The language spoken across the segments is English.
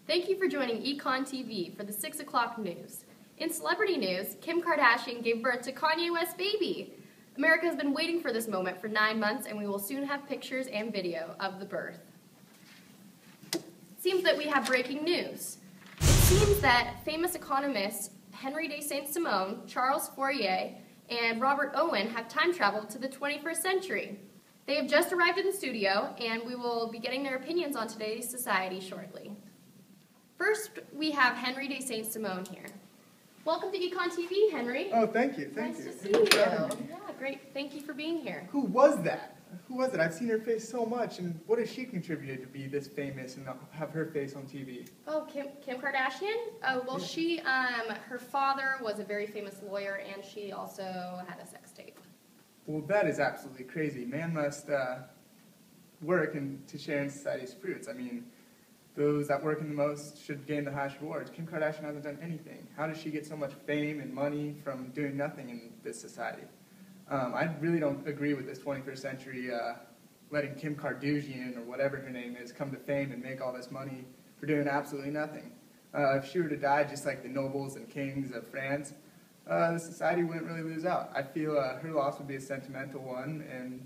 Thank you for joining ECON TV for the 6 o'clock news. In celebrity news, Kim Kardashian gave birth to Kanye West's baby. America has been waiting for this moment for 9 months, and we will soon have pictures and video of the birth. It seems that we have breaking news. It seems that famous economists Henry de Saint-Simon, Charles Fourier, and Robert Owen have time traveled to the 21st century. They have just arrived in the studio, and we will be getting their opinions on today's society shortly. First, we have Henry de Saint-Simon here. Welcome to Econ TV, Henry. Oh, thank you. Nice you. to see you. Yeah, great. Thank you for being here. Who was that? Who was it? I've seen her face so much, and what has she contributed to be this famous and have her face on TV? Oh, Kim Kardashian? Well, she, her father was a very famous lawyer, and she also had a sex tape. Well, that is absolutely crazy. Man must work to share in society's fruits. I mean, those that work in the most should gain the highest rewards. Kim Kardashian hasn't done anything. How does she get so much fame and money from doing nothing in this society? I really don't agree with this 21st century letting Kim Kardashian, or whatever her name is, come to fame and make all this money for doing absolutely nothing. If she were to die just like the nobles and kings of France, the society wouldn't really lose out. I feel her loss would be a sentimental one, and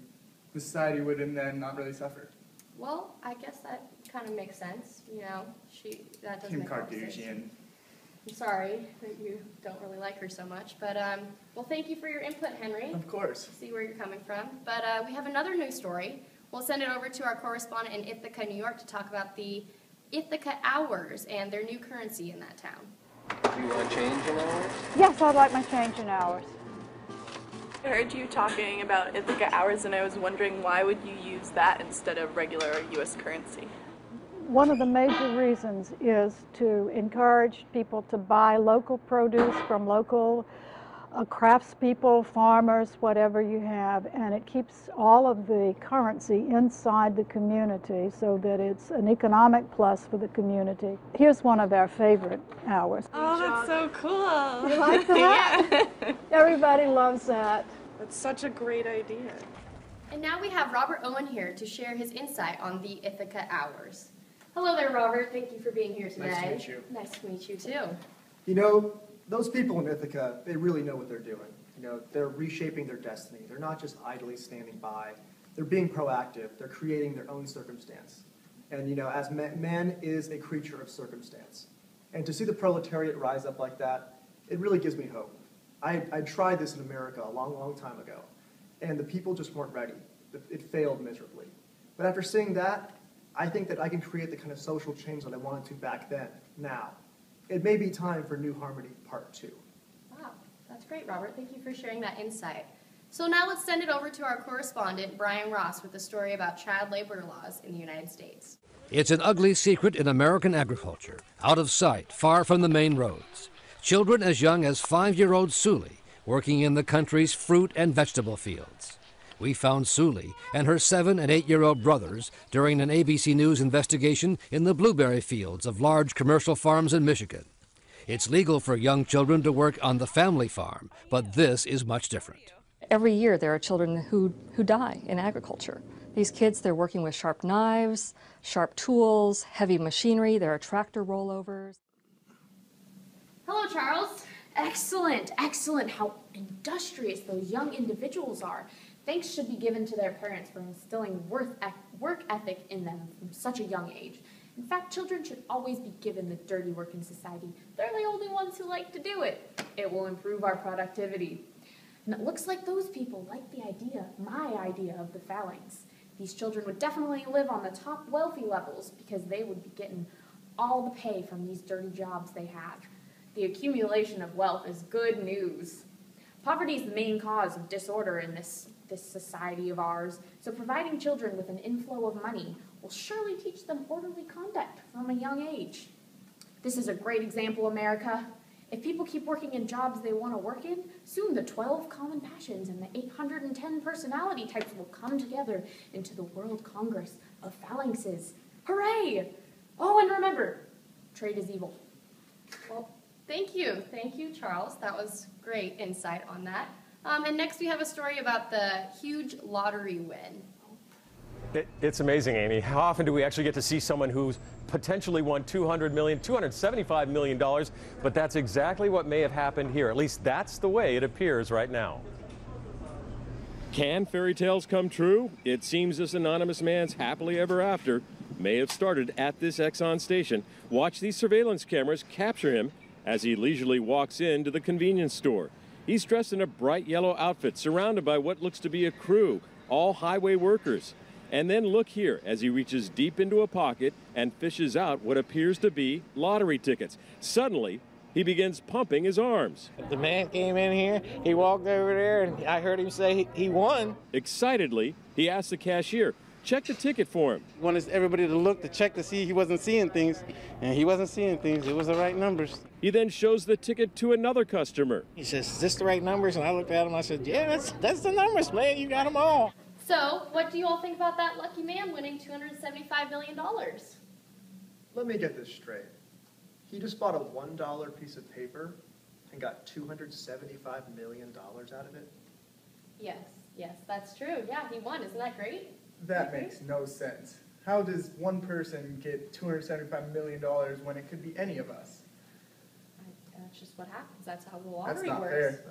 the society would then not really suffer. Well, I guess that kind of makes sense. You know, that doesn't Kim make a lot of sense. Kardashian. I'm sorry that you don't really like her so much, but well, thank you for your input, Henry. Of course. See where you're coming from. But we have another news story. We'll send it over to our correspondent in Ithaca, New York, to talk about the Ithaca hours and their new currency in that town. Do you want change in hours? Yes, I'd like my change in hours. I heard you talking about Ithaca hours, and I was wondering why would you use that instead of regular U.S. currency? One of the major reasons is to encourage people to buy local produce from local craftspeople, farmers, whatever you have, and it keeps all of the currency inside the community so that it's an economic plus for the community. Here's one of our favorite hours. Oh, that's so cool. You like that? Yeah. Everybody loves that. That's such a great idea. And now we have Robert Owen here to share his insight on the Ithaca hours. Hello there, Robert. Thank you for being here today. Nice to meet you. Nice to meet you, too. You know, those people in Ithaca, they really know what they're doing. You know, they're reshaping their destiny. They're not just idly standing by. They're being proactive. They're creating their own circumstance. And, you know, as man is a creature of circumstance. And to see the proletariat rise up like that, it really gives me hope. I tried this in America a long, long time ago, and the people just weren't ready. It failed miserably. But after seeing that, I think that I can create the kind of social change that I wanted to back then, now. It may be time for New Harmony Part 2. Wow, that's great, Robert. Thank you for sharing that insight. So now let's send it over to our correspondent, Brian Ross, with a story about child labor laws in the United States. It's an ugly secret in American agriculture, out of sight, far from the main roads. Children as young as 5-year-old Suli working in the country's fruit and vegetable fields. We found Suli and her 7- and 8-year-old brothers during an ABC News investigation in the blueberry fields of large commercial farms in Michigan. It's legal for young children to work on the family farm, but this is much different. Every year there are children who die in agriculture. These kids, they're working with sharp knives, sharp tools, heavy machinery, there are tractor rollovers. Hello, Charles. Excellent, excellent. How industrious those young individuals are. Thanks should be given to their parents for instilling work ethic in them from such a young age. In fact, children should always be given the dirty work in society. They're the only ones who like to do it. It will improve our productivity. And it looks like those people like the idea, my idea of the phalanx. These children would definitely live on the top wealthy levels because they would be getting all the pay from these dirty jobs they have. The accumulation of wealth is good news. Poverty is the main cause of disorder in this society of ours, so providing children with an inflow of money will surely teach them orderly conduct from a young age. This is a great example, America. If people keep working in jobs they want to work in, soon the 12 common passions and the 810 personality types will come together into the World Congress of Phalanxes. Hooray! Oh, and remember, trade is evil. Well, thank you, Charles. That was great insight on that. And next we have a story about the huge lottery win. It's amazing, Amy. How often do we actually get to see someone who's potentially won $200 million, $275 million? But that's exactly what may have happened here. At least that's the way it appears right now. Can fairy tales come true? It seems this anonymous man's happily ever after may have started at this Exxon station. Watch these surveillance cameras capture him as he leisurely walks into the convenience store. He's dressed in a bright yellow outfit, surrounded by what looks to be a crew, all highway workers. And then look here as he reaches deep into a pocket and fishes out what appears to be lottery tickets. Suddenly, he begins pumping his arms. The man came in here, he walked over there, and I heard him say he won. Excitedly, he asked the cashier, check the ticket for him. He wanted everybody to look to check to see he wasn't seeing things, and he wasn't seeing things. It was the right numbers. He then shows the ticket to another customer. He says, is this the right numbers? And I looked at him, I said, yeah, that's the numbers, man. You got them all. So, what do you all think about that lucky man winning $275 million? Let me get this straight. He just bought a $1 piece of paper and got $275 million out of it? Yes, that's true. Yeah, he won. Isn't that great? That makes no sense. How does one person get $275 million when it could be any of us? That's just what happens. That's how the lottery That's not works. fair.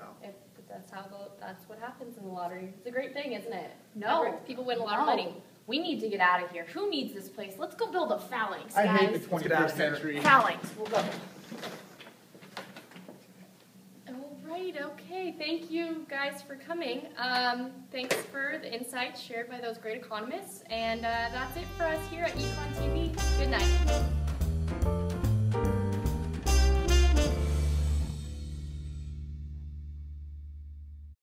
That's what happens in the lottery. It's a great thing, isn't it? No. People win a lot of money. We need to get out of here. Who needs this place? Let's go build a phalanx, guys. I hate the 21st century. Phalanx. We'll go. All right. Okay. Thank you guys for coming. Thanks for the insights shared by those great economists. And that's it for us here at ECON TV. Good night.